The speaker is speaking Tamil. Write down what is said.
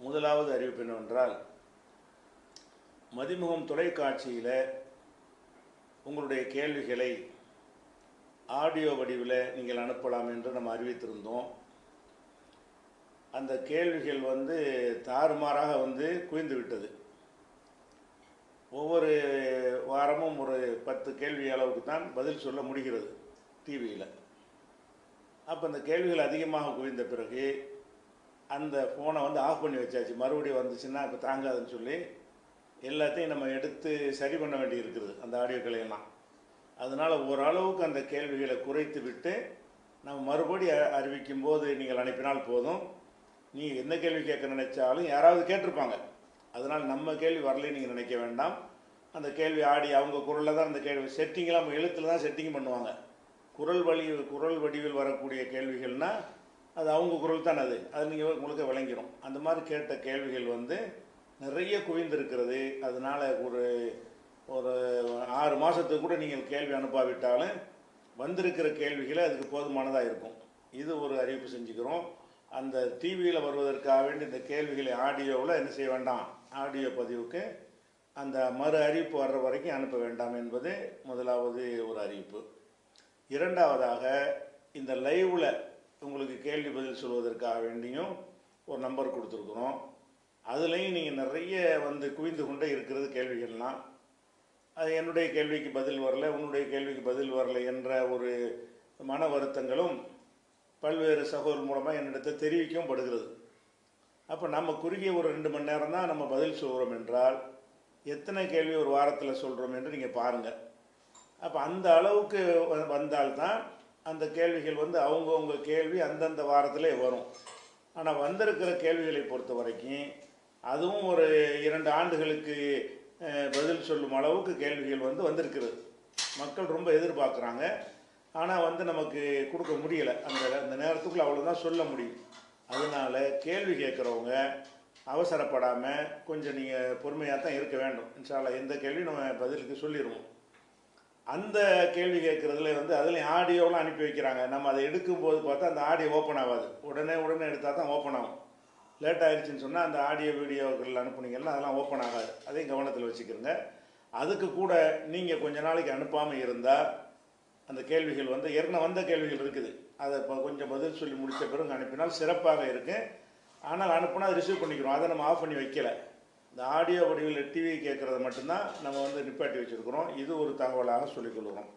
முதலாவது அறிவிப்பு என்னவென்றால், மதிமுகம் தொலைக்காட்சியில் உங்களுடைய கேள்விகளை ஆடியோ வடிவில் நீங்கள் அனுப்பலாம் என்று நம்ம அறிவித்திருந்தோம். அந்த கேள்விகள் தாறுமாறாக குவிந்து விட்டது. ஒவ்வொரு வாரமும் ஒரு 10 கேள்வி அளவுக்கு தான் பதில் சொல்ல முடிகிறது டிவியில். அப்போ அந்த கேள்விகள் அதிகமாக குவிந்த பிறகு அந்த ஃபோனை ஆஃப் பண்ணி வச்சாச்சு. மறுபடியும் வந்துச்சுன்னா இப்போ தாங்காதுன்னு சொல்லி எல்லாத்தையும் நம்ம எடுத்து சரி பண்ண வேண்டி இருக்குது அந்த ஆடியோக்களையெல்லாம். அதனால் ஓரளவுக்கு அந்த கேள்விகளை குறைத்து விட்டு நம்ம மறுபடி அறிவிக்கும் போது நீங்கள் அனுப்பினால் போதும். நீ என்ன கேள்வி கேட்க நினைச்சாலும் யாராவது கேட்டிருப்பாங்க. அதனால் நம்ம கேள்வி வரலைன்னு நீங்கள் நினைக்க வேண்டாம். அந்த கேள்வி ஆடி அவங்க குரலில் தான் அந்த கேள்வி செட்டிங்கெலாம் நம்ம எழுத்தில் தான் செட்டிங் பண்ணுவாங்க. குரல் வடிவில் வரக்கூடிய கேள்விகள்னால் அது அவங்க குரல் தான். அது நீங்கள் உங்களுக்கு விளங்கிடும். அந்த மாதிரி கேட்ட கேள்விகள் நிறைய குவிந்திருக்கிறது. அதனால் ஒரு 6 மாதத்துக்கு கூட நீங்கள் கேள்வி அனுப்பாவிட்டாலும் வந்திருக்கிற கேள்விகளை அதுக்கு போதுமானதாக இருக்கும். இது ஒரு அறிவிப்பு செஞ்சுக்கிறோம். அந்த டிவியில் வருவதற்காக வேண்டி இந்த கேள்விகளை ஆடியோவில் என்ன செய்ய வேண்டாம், ஆடியோ பதிவுக்கு அந்த மறு அறிவிப்பு வர்ற வரைக்கும் அனுப்ப வேண்டாம் என்பது முதலாவது ஒரு அறிவிப்பு. இரண்டாவதாக, இந்த லைவில் உங்களுக்கு கேள்வி பதில் சொல்வதற்காக வேண்டியும் ஒரு நம்பர் கொடுத்துருக்குறோம். அதுலேயும் நீங்கள் நிறைய குவிந்து கொண்டே இருக்கிறது கேள்விகள்லாம். அது என்னுடைய கேள்விக்கு பதில் வரல, உன்னுடைய கேள்விக்கு பதில் வரல என்ற ஒரு மன வருத்தங்களும் பல்வேறு சகோதரர் மூலமாக என்னிடத்தில் தெரிவிக்கவும் படுகிறது. அப்போ நம்ம குறுகிய ஒரு 2 மணி நேரம் தான் நம்ம பதில் சொல்கிறோம் என்றால் எத்தனை கேள்வி ஒரு வாரத்தில் சொல்கிறோம் என்று நீங்கள் பாருங்கள். அப்போ அந்த அளவுக்கு வந்தால்தான் அந்த கேள்விகள் அவங்கவுங்க கேள்வி அந்தந்த வாரத்திலே வரும். ஆனால் வந்திருக்கிற கேள்விகளை பொறுத்த வரைக்கும் அதுவும் ஒரு 2 ஆண்டுகளுக்கு பதில் சொல்லும் அளவுக்கு கேள்விகள் வந்திருக்கிறது. மக்கள் ரொம்ப எதிர்பார்க்குறாங்க. ஆனால் நமக்கு கொடுக்க முடியலை. அந்த நேரத்துக்குள்ளே அவ்வளோதான் சொல்ல முடியும். அதனால் கேள்வி கேட்குறவங்க அவசரப்படாமல் கொஞ்சம் நீங்கள் பொறுமையாக தான் இருக்க வேண்டும். இன்ஷா அல்லாஹ் எந்த கேள்வி நம்ம பதிலுக்கு சொல்லிடுவோம். அந்த கேள்வி கேட்குறதுல அதுலேயும் ஆடியோலாம் அனுப்பி வைக்கிறாங்க. நம்ம அதை எடுக்கும்போது பார்த்தா அந்த ஆடியோ ஓப்பன் ஆகாது. உடனே எடுத்தால் தான் ஓப்பன் ஆகும். லேட் ஆகிடுச்சின்னு சொன்னால் அந்த ஆடியோ வீடியோக்கள் அனுப்புனீங்கன்னா அதெல்லாம் ஓப்பன் ஆகாது. அதையும் கவனத்தில் வச்சுக்கிறோங்க. அதுக்கு கூட நீங்கள் கொஞ்ச நாளைக்கு அனுப்பாமல் இருந்தால் அந்த கேள்விகள் ஏற்கனவே வந்த கேள்விகள் இருக்குது, அதை இப்போ கொஞ்சம் பதில் சொல்லி முடித்த பிறகு அனுப்பினால் சிறப்பாக இருக்குது. ஆனால் அனுப்புனா அதை ரிசீவ் பண்ணிக்கிறோம். அதை நம்ம ஆஃப் பண்ணி வைக்கலை. இந்த ஆடியோ வடிவில் டிவி கேட்குறத மட்டும்தான் நம்ம நிப்பாட்டி வச்சுருக்கிறோம். இது ஒரு தகவலாக சொல்லிக்கொள்கிறோம்.